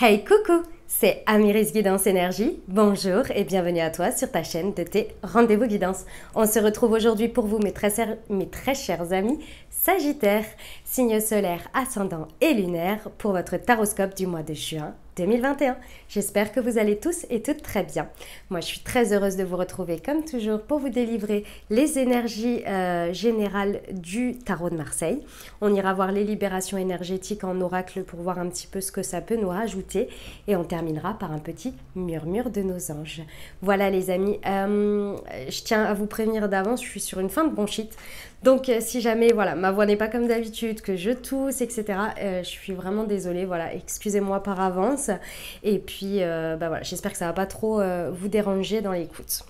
Hey coucou, c'est Amiris Guidance Énergie. Bonjour et bienvenue à toi sur ta chaîne de tes rendez-vous guidance. On se retrouve aujourd'hui pour vous mes très chers amis Sagittaires, signe solaire, ascendant et lunaire pour votre taroscope du mois de juin 2021. J'espère que vous allez tous et toutes très bien. Moi, je suis très heureuse de vous retrouver comme toujours pour vous délivrer les énergies générales du tarot de Marseille. On ira voir les libérations énergétiques en oracle pour voir un petit peu ce que ça peut nous rajouter et on terminera par un petit murmure de nos anges. Voilà les amis, je tiens à vous prévenir d'avance, je suis sur une fin de bronchite. Donc si jamais voilà, ma voix n'est pas comme d'habitude, que je tousse, etc. Je suis vraiment désolée, voilà, excusez-moi par avance. Et puis voilà, j'espère que ça ne va pas trop vous déranger dans l'écoute.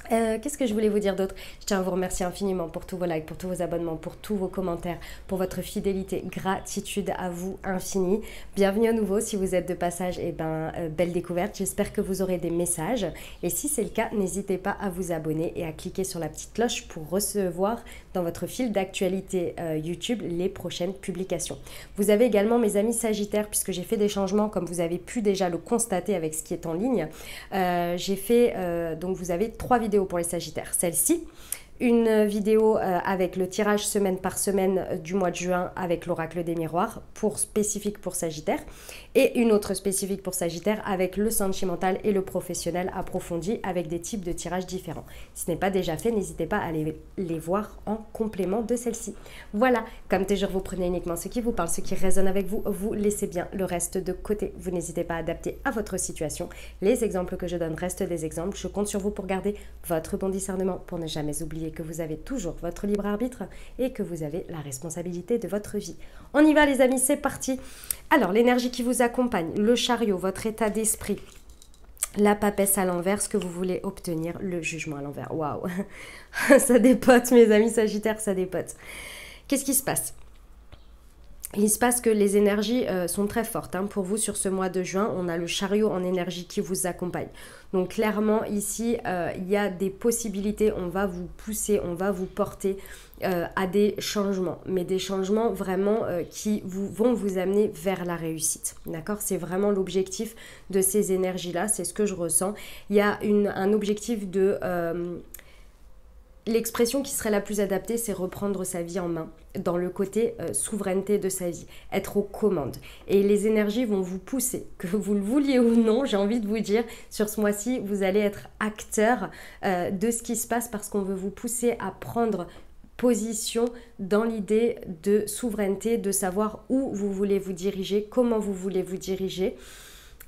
Qu'est-ce que je voulais vous dire d'autre? Je tiens à vous remercier infiniment pour tous vos likes, pour tous vos abonnements, pour tous vos commentaires, pour votre fidélité. Gratitude à vous infinie. Bienvenue à nouveau si vous êtes de passage. Belle découverte. J'espère que vous aurez des messages. Et si c'est le cas, n'hésitez pas à vous abonner et à cliquer sur la petite cloche pour recevoir dans votre fil d'actualité YouTube les prochaines publications. Vous avez également mes amis Sagittaires, puisque j'ai fait des changements comme vous avez pu déjà le constater avec ce qui est en ligne. J'ai fait, donc vous avez 3 vidéos pour les Sagittaires. Celle-ci, une vidéo avec le tirage semaine par semaine du mois de juin avec l'oracle des miroirs spécifique pour Sagittaire et une autre spécifique pour Sagittaire avec le sentimental et le professionnel approfondi avec des types de tirages différents. Si ce n'est pas déjà fait, n'hésitez pas à aller les voir en complément de celle-ci. Voilà, comme toujours, vous prenez uniquement ce qui vous parle, ce qui résonne avec vous, vous laissez bien le reste de côté. Vous n'hésitez pas à adapter à votre situation. Les exemples que je donne restent des exemples. Je compte sur vous pour garder votre bon discernement, pour ne jamais oublier que vous avez toujours votre libre arbitre et que vous avez la responsabilité de votre vie. On y va les amis, c'est parti. Alors l'énergie qui vous accompagne, le chariot, votre état d'esprit, la papesse à l'envers, ce que vous voulez obtenir, le jugement à l'envers. Waouh, ça dépote mes amis Sagittaires, ça dépote. Qu'est-ce qui se passe ? Il se passe que les énergies sont très fortes pour vous sur ce mois de juin. On a le chariot en énergie qui vous accompagne. Donc clairement ici, il y a des possibilités. On va vous pousser, on va vous porter à des changements. Mais des changements vraiment qui vont vous amener vers la réussite. D'accord ? C'est vraiment l'objectif de ces énergies-là. C'est ce que je ressens. Il y a un objectif de... L'expression qui serait la plus adaptée, c'est reprendre sa vie en main, dans le côté souveraineté de sa vie, être aux commandes. Et les énergies vont vous pousser, que vous le vouliez ou non, j'ai envie de vous dire, sur ce mois-ci, vous allez être acteur de ce qui se passe parce qu'on veut vous pousser à prendre position dans l'idée de souveraineté, de savoir où vous voulez vous diriger, comment vous voulez vous diriger.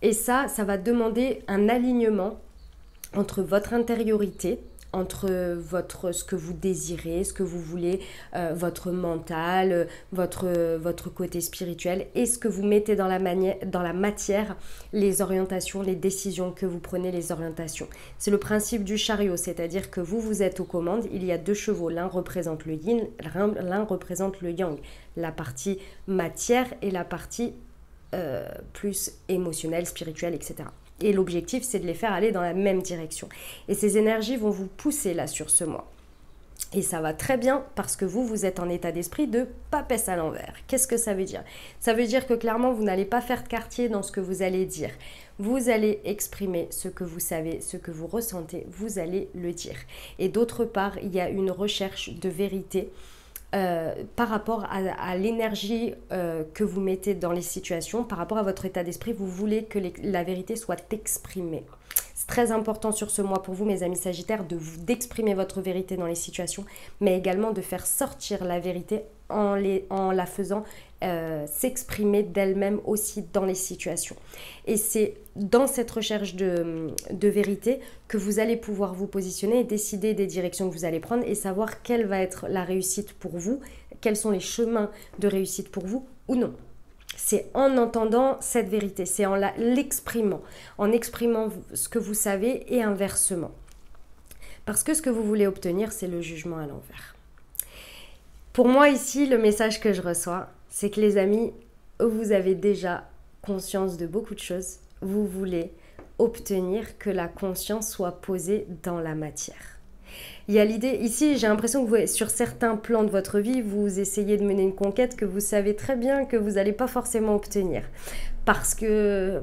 Et ça va demander un alignement entre votre intériorité, entre ce que vous désirez, ce que vous voulez, votre mental, votre côté spirituel et ce que vous mettez dans la matière, les orientations, les décisions que vous prenez, les orientations. C'est le principe du chariot, c'est-à-dire que vous êtes aux commandes, il y a 2 chevaux, l'un représente le yin, l'un représente le yang, la partie matière et la partie plus émotionnelle, spirituelle, etc. Et l'objectif, c'est de les faire aller dans la même direction. Et ces énergies vont vous pousser là sur ce mois. Et ça va très bien parce que vous êtes en état d'esprit de papesse à l'envers. Qu'est-ce que ça veut dire? Ça veut dire que clairement, vous n'allez pas faire de quartier dans ce que vous allez dire. Vous allez exprimer ce que vous savez, ce que vous ressentez, vous allez le dire. Et d'autre part, il y a une recherche de vérité par rapport à l'énergie que vous mettez dans les situations, par rapport à votre état d'esprit, vous voulez que la vérité soit exprimée. C'est très important sur ce mois pour vous, mes amis Sagittaires, d'exprimer votre vérité dans les situations, mais également de faire sortir la vérité en la faisant s'exprimer d'elle-même aussi dans les situations. Et c'est dans cette recherche de vérité que vous allez pouvoir vous positionner et décider des directions que vous allez prendre et savoir quelle va être la réussite pour vous, quels sont les chemins de réussite pour vous ou non. C'est en entendant cette vérité, c'est en l'exprimant, en exprimant ce que vous savez et inversement. Parce que ce que vous voulez obtenir, c'est le jugement à l'envers. Pour moi ici, le message que je reçois, c'est que les amis, vous avez déjà conscience de beaucoup de choses. Vous voulez obtenir que la conscience soit posée dans la matière. Il y a l'idée, ici j'ai l'impression que vous, sur certains plans de votre vie, vous essayez de mener une conquête que vous savez très bien que vous n'allez pas forcément obtenir. Parce que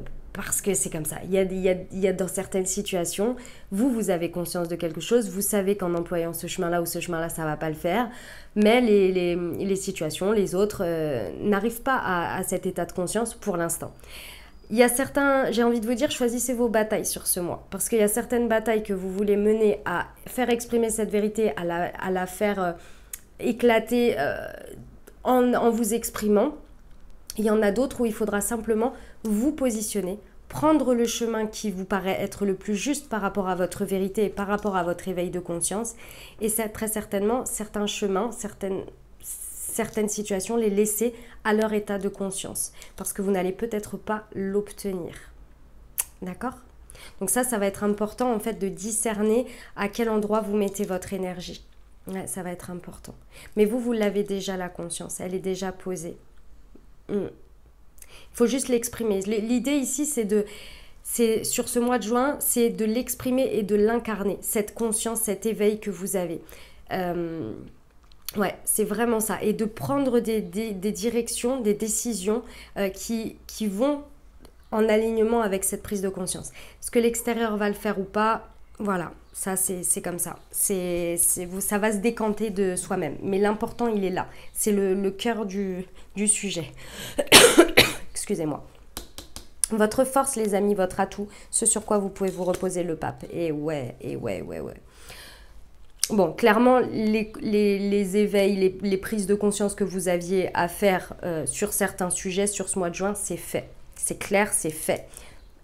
c'est comme ça. Il y a dans certaines situations, vous avez conscience de quelque chose, vous savez qu'en employant ce chemin-là ou ce chemin-là, ça ne va pas le faire, mais les situations, les autres, n'arrivent pas à cet état de conscience pour l'instant. Il y a certains, j'ai envie de vous dire, choisissez vos batailles sur ce mois. Parce qu'il y a certaines batailles que vous voulez mener à faire exprimer cette vérité, à la faire éclater en vous exprimant. Il y en a d'autres où il faudra simplement vous positionner, prendre le chemin qui vous paraît être le plus juste par rapport à votre vérité et par rapport à votre éveil de conscience. Et c'est très certainement certains chemins, certaines situations, les laisser à leur état de conscience. Parce que vous n'allez peut-être pas l'obtenir. D'accord ? Donc ça va être important en fait de discerner à quel endroit vous mettez votre énergie. Ouais, ça va être important. Mais vous l'avez déjà la conscience, elle est déjà posée. Il faut juste l'exprimer. L'idée ici, c'est sur ce mois de juin, c'est de l'exprimer et de l'incarner, cette conscience, cet éveil que vous avez. Ouais, c'est vraiment ça. Et de prendre des directions, des décisions qui vont en alignement avec cette prise de conscience. Est-ce que l'extérieur va le faire ou pas? Voilà, ça c'est comme ça. Ça va se décanter de soi-même. Mais l'important, il est là. C'est le cœur du sujet. Excusez-moi. Votre force, les amis, votre atout, ce sur quoi vous pouvez vous reposer, le pape. Et ouais. Bon, clairement, les éveils, les prises de conscience que vous aviez à faire sur certains sujets sur ce mois de juin, c'est fait. C'est clair, c'est fait.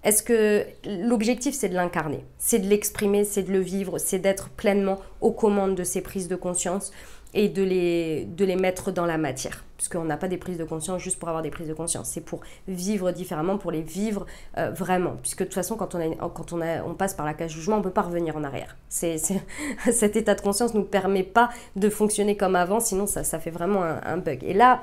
Est-ce que l'objectif, c'est de l'incarner, c'est de l'exprimer, c'est de le vivre, c'est d'être pleinement aux commandes de ces prises de conscience et de les mettre dans la matière. Puisqu'on n'a pas des prises de conscience juste pour avoir des prises de conscience. C'est pour vivre différemment, pour les vivre vraiment. Puisque de toute façon, quand on passe par la cage jugement, on ne peut pas revenir en arrière. Cet état de conscience ne nous permet pas de fonctionner comme avant, sinon ça fait vraiment un bug. Et là,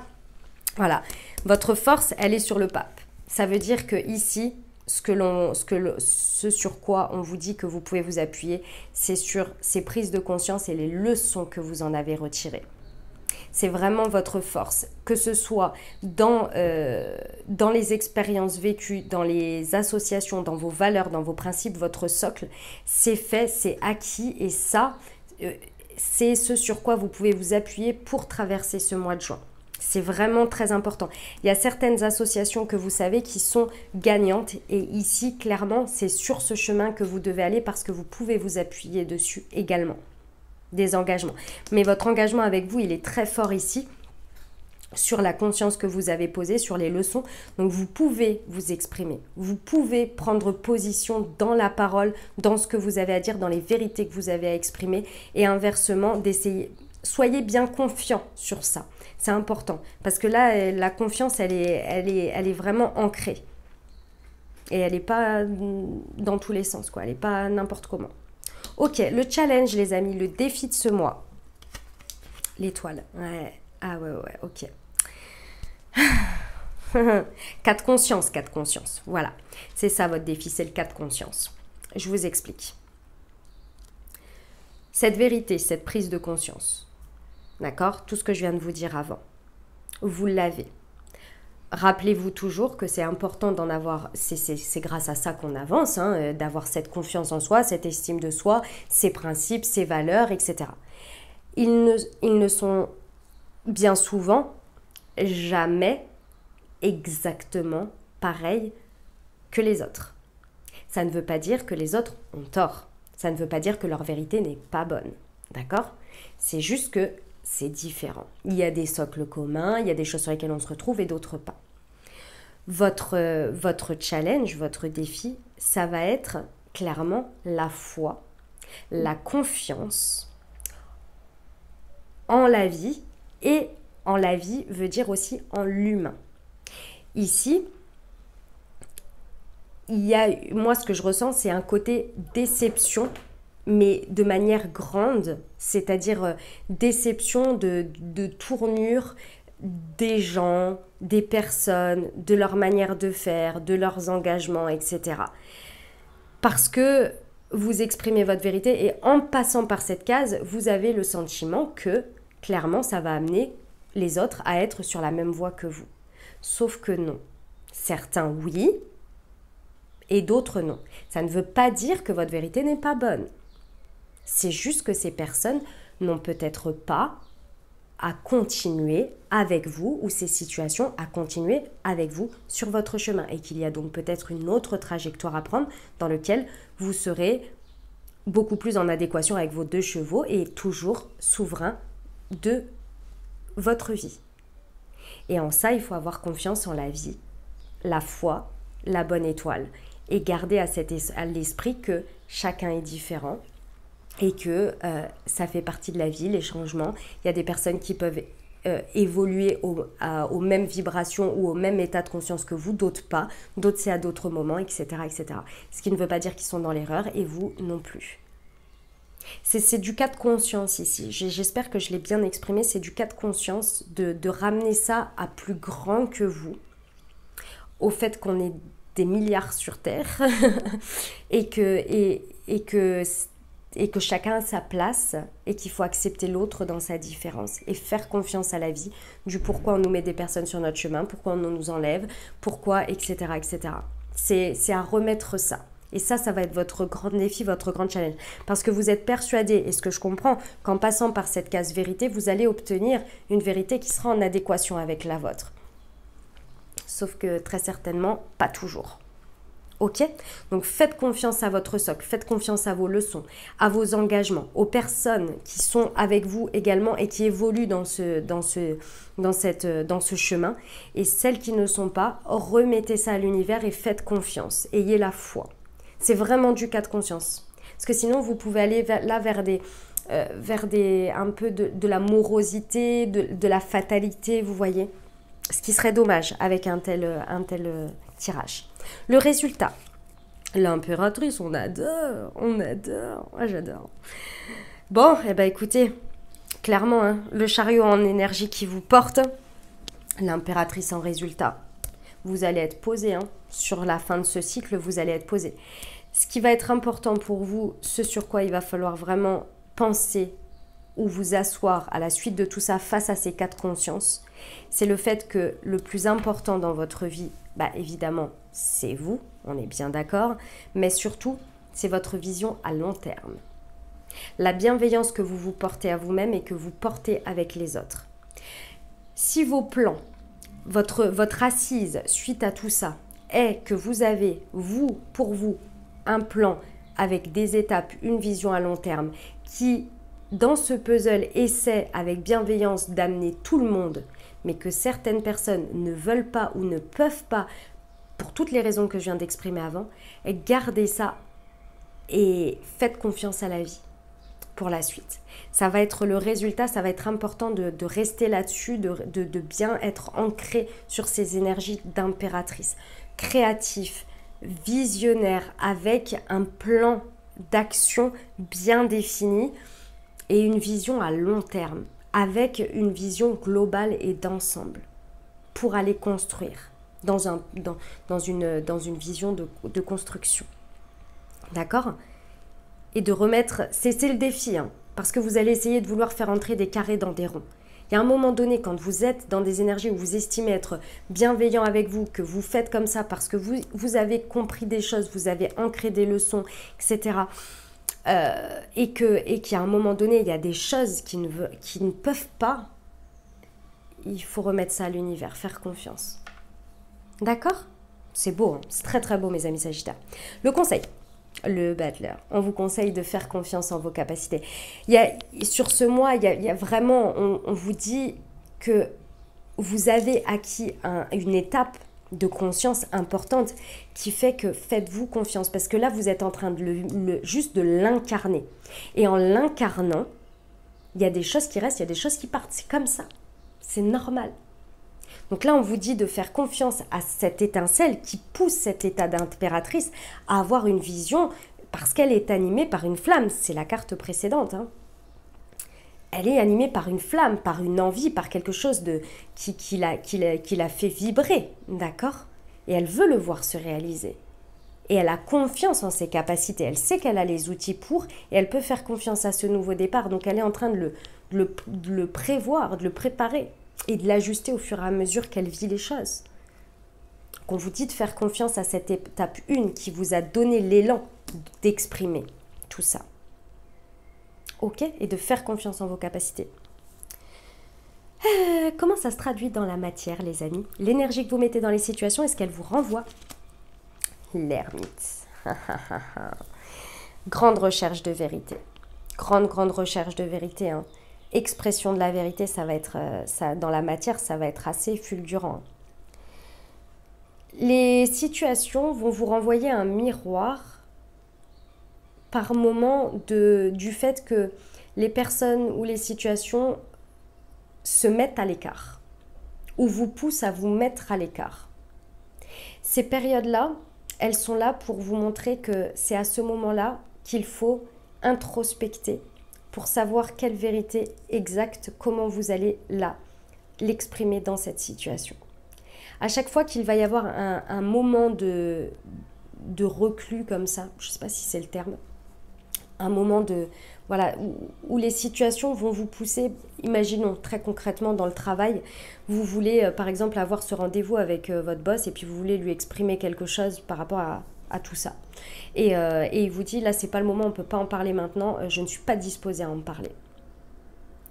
voilà, votre force, elle est sur le pape. Ça veut dire que ici, ce sur quoi on vous dit que vous pouvez vous appuyer, c'est sur ces prises de conscience et les leçons que vous en avez retirées. C'est vraiment votre force, que ce soit dans les expériences vécues, dans les associations, dans vos valeurs, dans vos principes, votre socle, c'est fait, c'est acquis et ça, c'est ce sur quoi vous pouvez vous appuyer pour traverser ce mois de juin. C'est vraiment très important. Il y a certaines associations que vous savez qui sont gagnantes et ici, clairement, c'est sur ce chemin que vous devez aller parce que vous pouvez vous appuyer dessus également. Des engagements. Mais votre engagement avec vous, il est très fort ici sur la conscience que vous avez posée, sur les leçons. Donc, vous pouvez vous exprimer. Vous pouvez prendre position dans la parole, dans ce que vous avez à dire, dans les vérités que vous avez à exprimer et inversement, d'essayer. Soyez bien confiant sur ça. C'est important parce que là, la confiance, elle est vraiment ancrée. Et elle n'est pas dans tous les sens, quoi. Elle n'est pas n'importe comment. Ok, le challenge, les amis, le défi de ce mois. L'étoile. Ouais. Ah ouais, ok. 4 conscience. Voilà. C'est ça votre défi, c'est le 4 conscience. Je vous explique. Cette vérité, cette prise de conscience. D'accord? Tout ce que je viens de vous dire avant. Vous l'avez. Rappelez-vous toujours que c'est important d'en avoir, c'est grâce à ça qu'on avance, hein, d'avoir cette confiance en soi, cette estime de soi, ses principes, ses valeurs, etc. Ils ne sont bien souvent jamais exactement pareils que les autres. Ça ne veut pas dire que les autres ont tort. Ça ne veut pas dire que leur vérité n'est pas bonne. D'accord? C'est juste que c'est différent. Il y a des socles communs, il y a des choses sur lesquelles on se retrouve et d'autres pas. Votre challenge, votre défi, ça va être clairement la foi, la confiance en la vie et en la vie veut dire aussi en l'humain. Ici, moi ce que je ressens, c'est un côté déception mais de manière grande, c'est-à-dire déception de tournure des gens, des personnes, de leur manière de faire, de leurs engagements, etc. Parce que vous exprimez votre vérité et en passant par cette case, vous avez le sentiment que, clairement, ça va amener les autres à être sur la même voie que vous. Sauf que non. Certains, oui, et d'autres, non. Ça ne veut pas dire que votre vérité n'est pas bonne. C'est juste que ces personnes n'ont peut-être pas à continuer avec vous ou ces situations à continuer avec vous sur votre chemin et qu'il y a donc peut-être une autre trajectoire à prendre dans laquelle vous serez beaucoup plus en adéquation avec vos 2 chevaux et toujours souverain de votre vie. Et en ça, il faut avoir confiance en la vie, la foi, la bonne étoile et garder à l'esprit que chacun est différent et que ça fait partie de la vie, les changements. Il y a des personnes qui peuvent évoluer aux mêmes vibrations ou au même état de conscience que vous, d'autres pas, d'autres c'est à d'autres moments, etc., etc. Ce qui ne veut pas dire qu'ils sont dans l'erreur et vous non plus. C'est du cas de conscience ici. J'espère que je l'ai bien exprimé. C'est du cas de conscience de ramener ça à plus grand que vous, au fait qu'on est des milliards sur Terre et que chacun a sa place et qu'il faut accepter l'autre dans sa différence et faire confiance à la vie du pourquoi on nous met des personnes sur notre chemin, pourquoi on nous enlève, pourquoi, etc., etc. C'est à remettre ça. Et ça va être votre grand défi, votre grand challenge. Parce que vous êtes persuadé, et ce que je comprends, qu'en passant par cette case vérité, vous allez obtenir une vérité qui sera en adéquation avec la vôtre. Sauf que très certainement, pas toujours. Ok? Donc faites confiance à votre socle, faites confiance à vos leçons, à vos engagements, aux personnes qui sont avec vous également et qui évoluent dans ce chemin. Et celles qui ne sont pas, remettez ça à l'univers et faites confiance. Ayez la foi. C'est vraiment du cas de conscience. Parce que sinon, vous pouvez aller vers un peu de la morosité, de la fatalité, vous voyez. Ce qui serait dommage avec un tel tirage. Le résultat. L'impératrice, on adore. Moi, j'adore. Bon, eh ben écoutez, clairement, hein, le chariot en énergie qui vous porte, l'impératrice en résultat. Vous allez être posé, hein, sur la fin de ce cycle, vous allez être posé. Ce qui va être important pour vous, ce sur quoi il va falloir vraiment penser ou vous asseoir à la suite de tout ça face à ces 4 consciences, c'est le fait que le plus important dans votre vie, évidemment, c'est vous, on est bien d'accord, mais surtout, c'est votre vision à long terme. La bienveillance que vous vous portez à vous-même et que vous portez avec les autres. Si vos plans, votre assise suite à tout ça est que vous avez, pour vous, un plan avec des étapes, une vision à long terme qui, dans ce puzzle, essaie avec bienveillance d'amener tout le monde, mais que certaines personnes ne veulent pas ou ne peuvent pas, pour toutes les raisons que je viens d'exprimer avant, gardez ça et faites confiance à la vie pour la suite. Ça va être le résultat, ça va être important de rester là-dessus, de bien être ancré sur ces énergies d'impératrice, créatif, visionnaire, avec un plan d'action bien défini et une vision à long terme, avec une vision globale et d'ensemble, pour aller construire dans une vision de construction. D'accord ? Et de remettre, c'est le défi, hein, parce que vous allez essayer de vouloir faire entrer des carrés dans des ronds. Il y a un moment donné, quand vous êtes dans des énergies où vous estimez être bienveillant avec vous, que vous faites comme ça parce que vous avez compris des choses, vous avez ancré des leçons, etc., et qu'il y a un moment donné, il y a des choses qui ne peuvent pas, il faut remettre ça à l'univers, faire confiance. D'accord ? C'est beau, hein, c'est très très beau mes amis Sagittaires. Le conseil, le battleur, on vous conseille de faire confiance en vos capacités. Sur ce mois, il y a vraiment, on vous dit que vous avez acquis une étape de conscience importante qui fait que faites-vous confiance parce que là vous êtes en train juste de l'incarner et en l'incarnant il y a des choses qui restent, il y a des choses qui partent, c'est comme ça, c'est normal. Donc là on vous dit de faire confiance à cette étincelle qui pousse cet état d'impératrice à avoir une vision parce qu'elle est animée par une flamme, c'est la carte précédente, hein. Elle est animée par une flamme, par une envie, par quelque chose qui la fait vibrer, d'accord ? Et elle veut le voir se réaliser. Et elle a confiance en ses capacités. Elle sait qu'elle a les outils pour et elle peut faire confiance à ce nouveau départ. Donc elle est en train de le prévoir, de le préparer et de l'ajuster au fur et à mesure qu'elle vit les choses. Qu'on vous dit de faire confiance à cette étape 1 qui vous a donné l'élan d'exprimer tout ça. Ok? Et de faire confiance en vos capacités. Comment ça se traduit dans la matière, les amis? L'énergie que vous mettez dans les situations, est-ce qu'elle vous renvoie? L'ermite. Grande recherche de vérité. Grande recherche de vérité. Hein. Expression de la vérité, ça va être, dans la matière, ça va être assez fulgurant. Les situations vont vous renvoyer un miroir par moment du fait que les personnes ou les situations se mettent à l'écart ou vous poussent à vous mettre à l'écart. Ces périodes-là, elles sont là pour vous montrer que c'est à ce moment-là qu'il faut introspecter pour savoir quelle vérité exacte, comment vous allez l'exprimer dans cette situation. À chaque fois qu'il va y avoir un moment de reclus comme ça, je ne sais pas si c'est le terme, un moment où les situations vont vous pousser, imaginons très concrètement dans le travail, vous voulez par exemple avoir ce rendez-vous avec votre boss et puis vous voulez lui exprimer quelque chose par rapport à tout ça. Et il vous dit, là c'est pas le moment, on ne peut pas en parler maintenant, je ne suis pas disposée à en parler.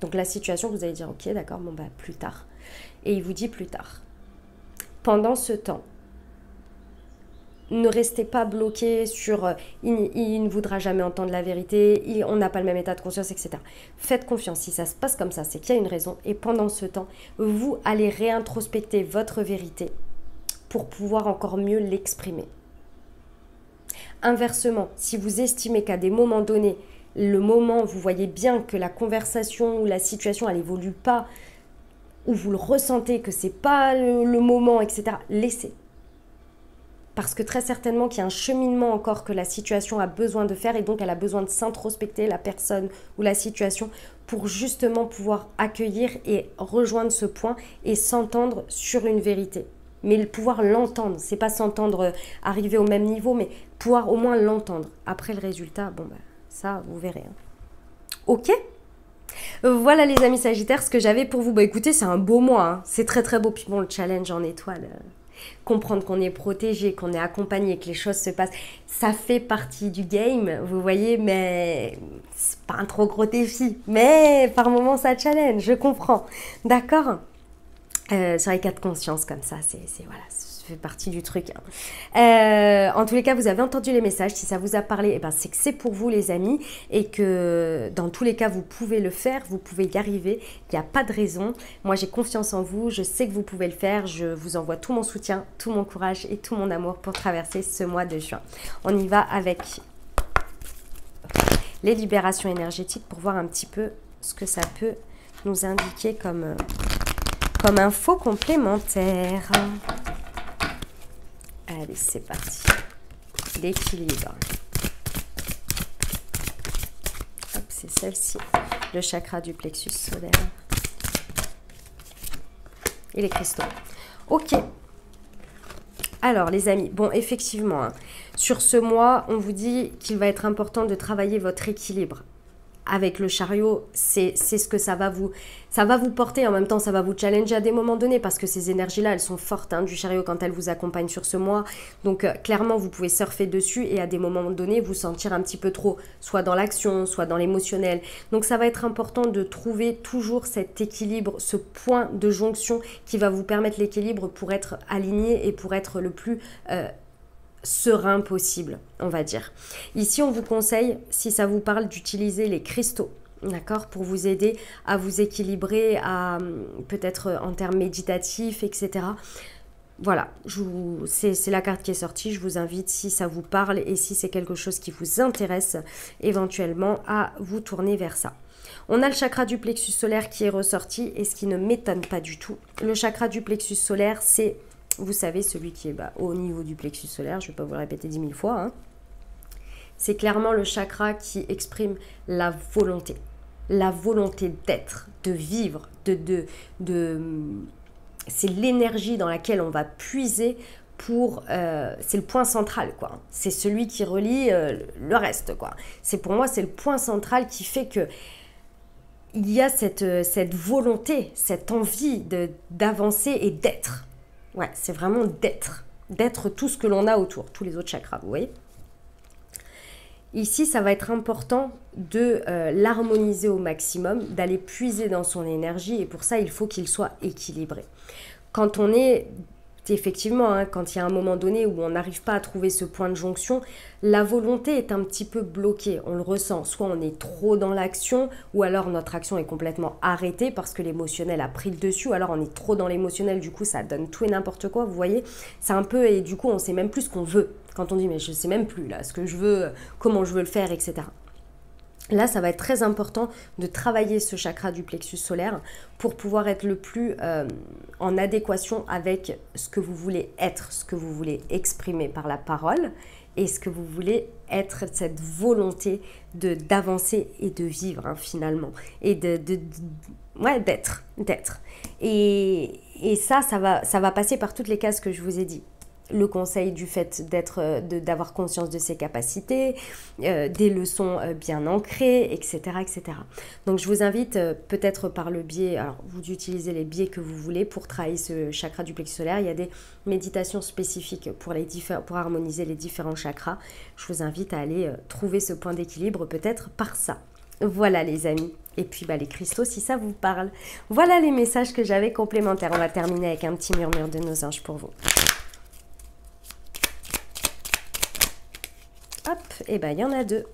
Donc la situation, vous allez dire, ok d'accord, bon bah plus tard. Et il vous dit plus tard. Pendant ce temps, ne restez pas bloqué sur il ne voudra jamais entendre la vérité, on n'a pas le même état de conscience, etc. Faites confiance, si ça se passe comme ça, c'est qu'il y a une raison. Et pendant ce temps, vous allez réintrospecter votre vérité pour pouvoir encore mieux l'exprimer. Inversement, si vous estimez qu'à des moments donnés, le moment, vous voyez bien que la conversation ou la situation, elle évolue pas, ou vous le ressentez que c'est pas le moment, etc., laissez. Parce que très certainement qu'il y a un cheminement encore que la situation a besoin de faire et donc elle a besoin de s'introspecter, la personne ou la situation, pour justement pouvoir accueillir et rejoindre ce point et s'entendre sur une vérité. Mais pouvoir l'entendre, c'est pas s'entendre arriver au même niveau, mais pouvoir au moins l'entendre. Après le résultat, bon bah ça vous verrez. Hein. Ok ? Voilà les amis Sagittaires, ce que j'avais pour vous. Bah écoutez, c'est un beau mois, hein. C'est très très beau. Puis bon, le challenge en étoile... comprendre qu'on est protégé, qu'on est accompagné, que les choses se passent, ça fait partie du game, vous voyez, mais c'est pas un trop gros défi, mais par moments ça challenge, je comprends, d'accord. Sur les cas de conscience comme ça, voilà, ça fait partie du truc. Hein. En tous les cas, vous avez entendu les messages, si ça vous a parlé, eh ben, c'est que c'est pour vous les amis, et que dans tous les cas, vous pouvez le faire, vous pouvez y arriver, il n'y a pas de raison. Moi, j'ai confiance en vous, je sais que vous pouvez le faire, je vous envoie tout mon soutien, tout mon courage et tout mon amour pour traverser ce mois de juin. On y va avec les libérations énergétiques pour voir un petit peu ce que ça peut nous indiquer comme info complémentaire. Allez, c'est parti. L'équilibre. Hop, c'est celle-ci. Le chakra du plexus solaire. Et les cristaux. Ok. Alors, les amis, bon, effectivement, hein, sur ce mois, on vous dit qu'il va être important de travailler votre équilibre. Avec le chariot, c'est ce que ça va vous porter. En même temps, ça va vous challenger à des moments donnés parce que ces énergies-là, elles sont fortes hein, du chariot quand elles vous accompagnent sur ce mois. Donc, clairement, vous pouvez surfer dessus et à des moments donnés, vous sentir un petit peu trop, soit dans l'action, soit dans l'émotionnel. Donc, ça va être important de trouver toujours cet équilibre, ce point de jonction qui va vous permettre l'équilibre pour être aligné et pour être le plus... serein possible, on va dire. Ici, on vous conseille, si ça vous parle, d'utiliser les cristaux, d'accord, pour vous aider à vous équilibrer, à peut-être en termes méditatifs, etc. Voilà, c'est la carte qui est sortie. Je vous invite, si ça vous parle et si c'est quelque chose qui vous intéresse, éventuellement à vous tourner vers ça. On a le chakra du plexus solaire qui est ressorti et ce qui ne m'étonne pas du tout. Le chakra du plexus solaire, c'est... Vous savez, celui qui est au niveau du plexus solaire, je ne vais pas vous le répéter 10 000 fois. Hein. C'est clairement le chakra qui exprime la volonté d'être, de vivre, c'est l'énergie dans laquelle on va puiser c'est le point central, quoi. C'est celui qui relie le reste, quoi. Pour moi, c'est le point central qui fait que il y a cette volonté, cette envie d'avancer et d'être. Ouais, c'est vraiment d'être tout ce que l'on a autour, tous les autres chakras, vous voyez. Ici, ça va être important de l'harmoniser au maximum, d'aller puiser dans son énergie, et pour ça, il faut qu'il soit équilibré. Quand on est, effectivement, hein, quand il y a un moment donné où on n'arrive pas à trouver ce point de jonction, la volonté est un petit peu bloquée, on le ressent. Soit on est trop dans l'action, ou alors notre action est complètement arrêtée parce que l'émotionnel a pris le dessus, ou alors on est trop dans l'émotionnel, du coup ça donne tout et n'importe quoi, vous voyez. C'est un peu, et du coup on sait même plus ce qu'on veut. Quand on dit mais je sais même plus là ce que je veux, comment je veux le faire, etc. Là, ça va être très important de travailler ce chakra du plexus solaire pour pouvoir être le plus en adéquation avec ce que vous voulez être, ce que vous voulez exprimer par la parole et ce que vous voulez être, cette volonté d'avancer et de vivre, hein, finalement, et ouais, d'être. Et ça va passer par toutes les cases que je vous ai dit. Le conseil du fait d'avoir conscience de ses capacités, des leçons bien ancrées, etc., etc. Donc je vous invite peut-être par le biais, alors vous utilisez les biais que vous voulez pour travailler ce chakra du plexus solaire. Il y a des méditations spécifiques pour harmoniser les différents chakras. Je vous invite à aller trouver ce point d'équilibre peut-être par ça. Voilà les amis. Et puis les cristaux si ça vous parle. Voilà les messages que j'avais complémentaires. On va terminer avec un petit murmure de nos anges pour vous. Hop, et il y en a deux.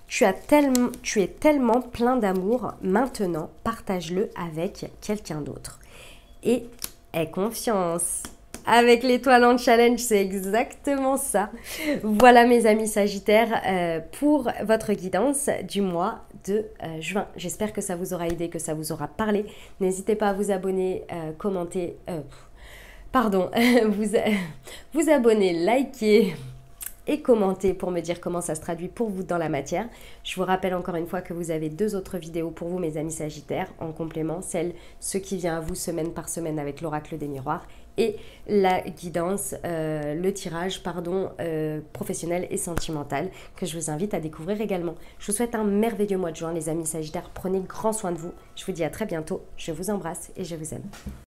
Tu es tellement plein d'amour, maintenant partage-le avec quelqu'un d'autre. Et aie confiance. Avec l'étoile en challenge, c'est exactement ça. Voilà mes amis sagittaires pour votre guidance du mois de juin. J'espère que ça vous aura aidé, que ça vous aura parlé. N'hésitez pas à vous abonner, commenter, vous abonner, liker et commenter pour me dire comment ça se traduit pour vous dans la matière. Je vous rappelle encore une fois que vous avez 2 autres vidéos pour vous, mes amis sagittaires, en complément, ce qui vient à vous semaine par semaine avec l'oracle des miroirs et la guidance, le tirage, professionnel et sentimental que je vous invite à découvrir également. Je vous souhaite un merveilleux mois de juin, les amis sagittaires. Prenez grand soin de vous. Je vous dis à très bientôt. Je vous embrasse et je vous aime.